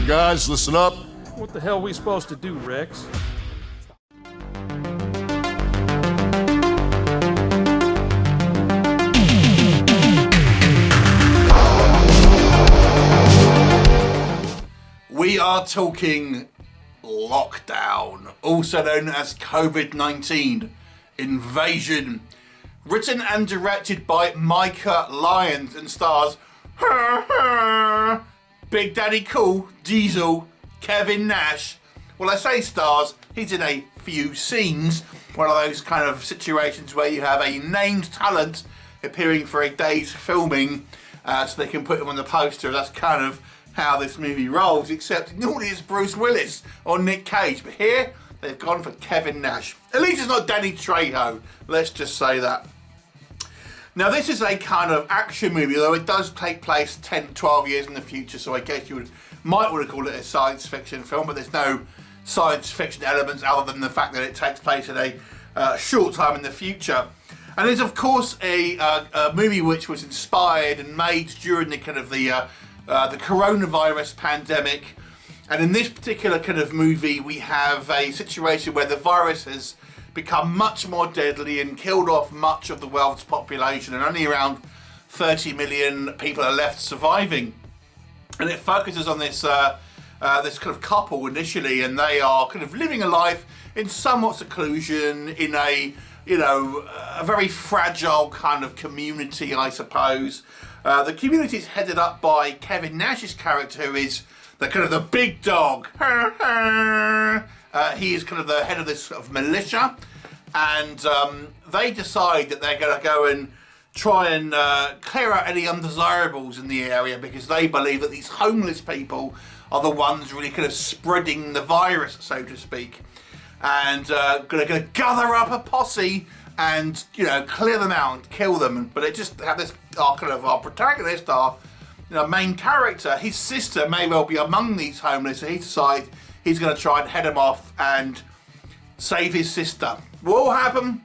guys, listen up. What the hell are we supposed to do, Rex? We are talking lockdown, also known as COVID-19 invasion. Written and directed by Micah Lyons and stars Big Daddy Cool, Diesel, Kevin Nash. Well, I say stars, he's in a few scenes. One of those kind of situations where you have a named talent appearing for a day's filming so they can put him on the poster. That's kind of how this movie rolls, except normally it's Bruce Willis or Nick Cage, but here they've gone for Kevin Nash. At least it's not Danny Trejo, let's just say that. Now this is a kind of action movie, though it does take place 10, 12 years in the future, so I guess you might want to call it a science fiction film, but there's no science fiction elements other than the fact that it takes place in a short time in the future. And it's of course a movie which was inspired and made during the kind of the coronavirus pandemic. And in this particular kind of movie, we have a situation where the virus has become much more deadly and killed off much of the world's population, and only around 30 million people are left surviving. And it focuses on this this kind of couple initially, and they are kind of living a life in somewhat seclusion in a a very fragile kind of community, I suppose. The community is headed up by Kevin Nash's character, who is the kind of the big dog. He is kind of the head of this sort of militia, and they decide that they're going to go and try and clear out any undesirables in the area, because they believe that these homeless people are the ones really kind of spreading the virus, so to speak, and going to gather up a posse and clear them out and kill them. But it just have this our protagonist, our main character, his sister may well be among these homeless, so he decides he's going to try and head him off and save his sister. What will happen?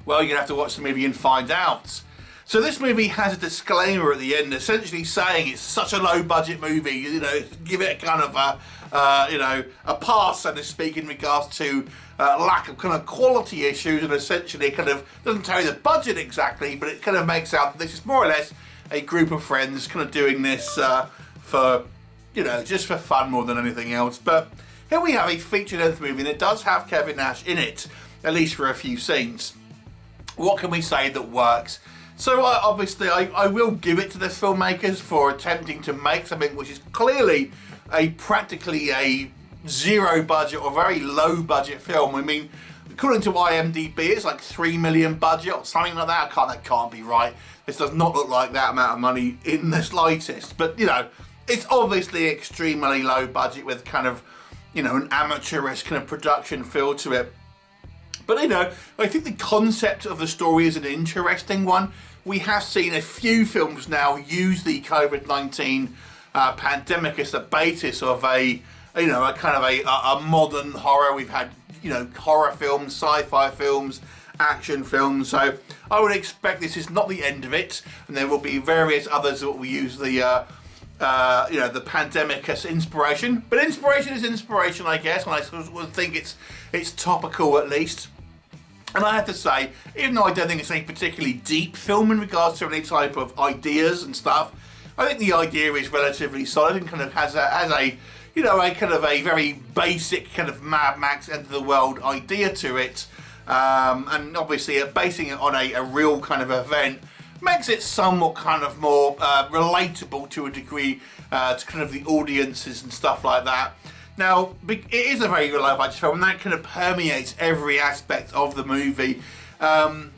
Well, you're going to have to watch the movie and find out. So this movie has a disclaimer at the end, essentially saying it's such a low-budget movie, give it a kind of a pass, so to speak, in regards to lack of kind of quality issues, and essentially kind of doesn't tell you the budget exactly, but it kind of makes out that this is more or less a group of friends kind of doing this for, just for fun more than anything else. But here we have a feature-length movie, and it does have Kevin Nash in it, at least for a few scenes. What can we say that works? So obviously I will give it to the filmmakers for attempting to make something which is clearly practically a zero budget or very low budget film. I mean, according to IMDb, it's like 3 million budget or something like that. That can't be right. This does not look like that amount of money in the slightest. But it's obviously extremely low budget with kind of an amateurish kind of production feel to it. But I think the concept of the story is an interesting one. We have seen a few films now use the COVID-19 pandemic as the basis of a modern horror. We've had horror films, sci-fi films, action films. So I would expect this is not the end of it, and there will be various others that will use the pandemic as inspiration. But inspiration is inspiration, I guess, and I would think it's topical at least. And I have to say, even though I don't think it's a particularly deep film in regards to any type of ideas and stuff, I think the idea is relatively solid and kind of has a kind of a very basic kind of Mad Max end of the world idea to it, and obviously basing it on a real kind of event makes it somewhat kind of more relatable to a degree to kind of the audiences and stuff like that. Now, it is a very low budget film, and that kind of permeates every aspect of the movie. But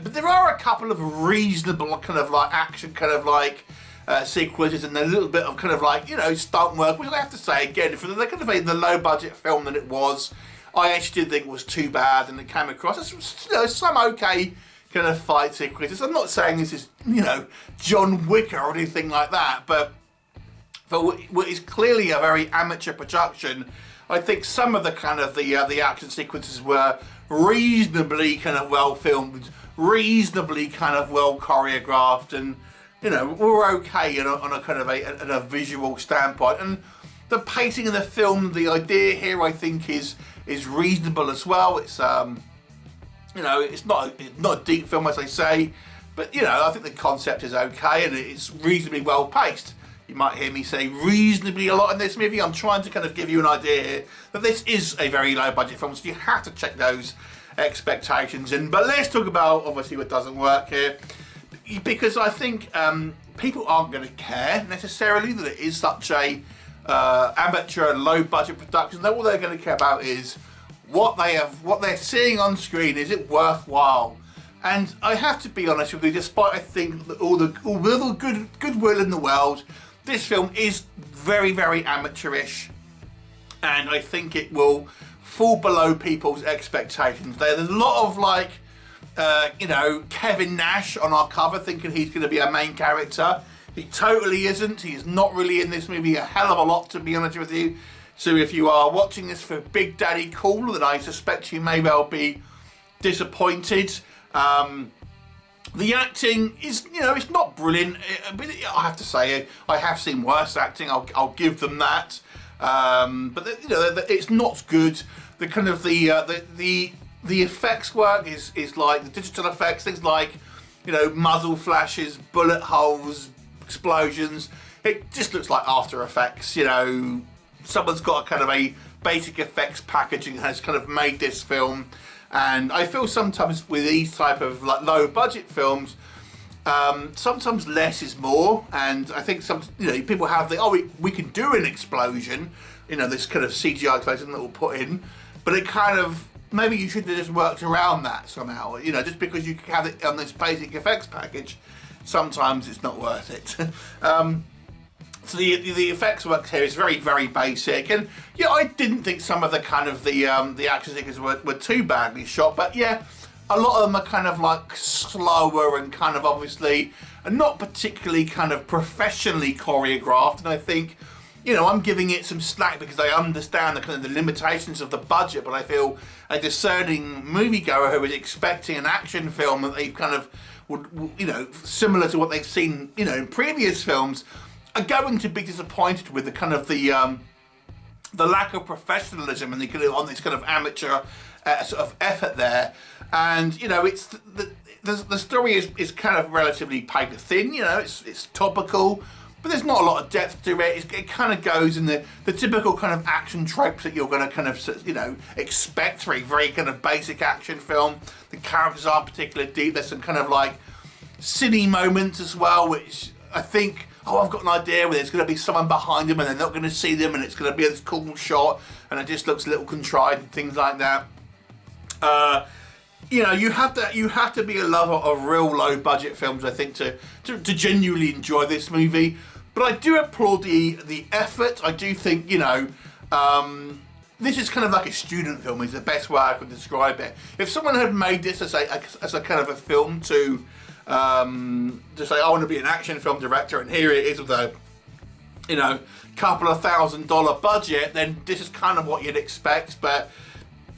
there are a couple of reasonable kind of like action kind of like sequences and a little bit of kind of like stunt work, which I have to say again, for the kind of the low budget film that it was, I actually didn't think it was too bad, and it came across as some okay kind of fight sequences. I'm not saying this is John Wick or anything like that, but for what is clearly a very amateur production, I think some of the kind of the action sequences were reasonably kind of well filmed, reasonably kind of well choreographed, and were okay on a kind of a visual standpoint. And The pacing of the film, the idea here, I think is reasonable as well. It's you know, it's not a deep film, as I say, but you know, I think the concept is okay and it's reasonably well paced. You might hear me say reasonably a lot in this movie. I'm trying to kind of give you an idea here that this is a very low budget film, so you have to check those expectations in. But let's talk about obviously what doesn't work here, because I think people aren't going to care necessarily that it is such a amateur and low budget production. All they're going to care about is what they're seeing on screen. Is it worthwhile? And I have to be honest with you, despite I think all the goodwill in the world, this film is very, very amateurish, and I think it will fall below people's expectations. There's a lot of like, you know, Kevin Nash on our cover thinking he's going to be a main character. He totally isn't. He's not really in this movie a hell of a lot, to be honest with you. So if you are watching this for Big Daddy Cool, then I suspect you may well be disappointed. The acting is, you know, it's not brilliant. But I have to say, I have seen worse acting. I'll give them that. But you know, it's not good. The kind of the effects work is like the digital effects, things like, you know, muzzle flashes, bullet holes, explosions. It just looks like After Effects. You know, someone's got a kind of a basic effects package and has kind of made this film. And I feel sometimes with these type of like low budget films, sometimes less is more. And I think you know, people have we can do an explosion, you know, this kind of CGI explosion that we'll put in, but it kind of, maybe you should have just worked around that somehow. You know, just because you have it on this basic effects package, sometimes it's not worth it. So the effects work here is very, very basic, and yeah, I didn't think some of the kind of the action sequences were too badly shot, but yeah, a lot of them are kind of like slower and kind of obviously not particularly kind of professionally choreographed. And I think, you know, I'm giving it some slack because I understand the kind of the limitations of the budget, but I feel a discerning moviegoer who is expecting an action film that they've kind of would, you know, similar to what they've seen, you know, in previous films, are going to be disappointed with the kind of the lack of professionalism and on this kind of amateur sort of effort there. And you know, it's the story is kind of relatively paper thin. You know, it's topical, but there's not a lot of depth to it. It kind of goes in the typical kind of action tropes that you're going to kind of, you know, expect for a very kind of basic action film. The characters aren't particularly deep. There's some kind of like silly moments as well, which I think, oh, I've got an idea where there's going to be someone behind them and they're not going to see them, and it's going to be this cool shot and it just looks a little contrived and things like that. You know, you have to be a lover of real low budget films, I think, to genuinely enjoy this movie. But I do applaud the effort. I do think, you know, this is kind of like a student film is the best way I could describe it. If someone had made this as a kind of a film to say, I want to be an action film director, and here it is with a, you know, couple of $1,000 budget, then this is kind of what you'd expect. But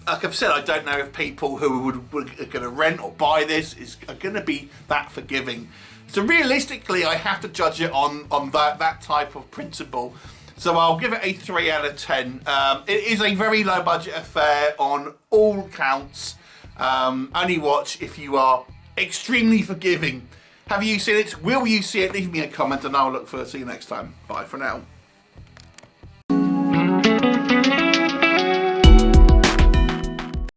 like I've said, I don't know if people who are going to rent or buy this are going to be that forgiving. So realistically, I have to judge it on that type of principle. So I'll give it a 3 out of 10. It is a very low budget affair on all counts. Only watch if you are extremely forgiving. Have you seen it? Will you see it? Leave me a comment and I'll look forward to see you next time. Bye for now.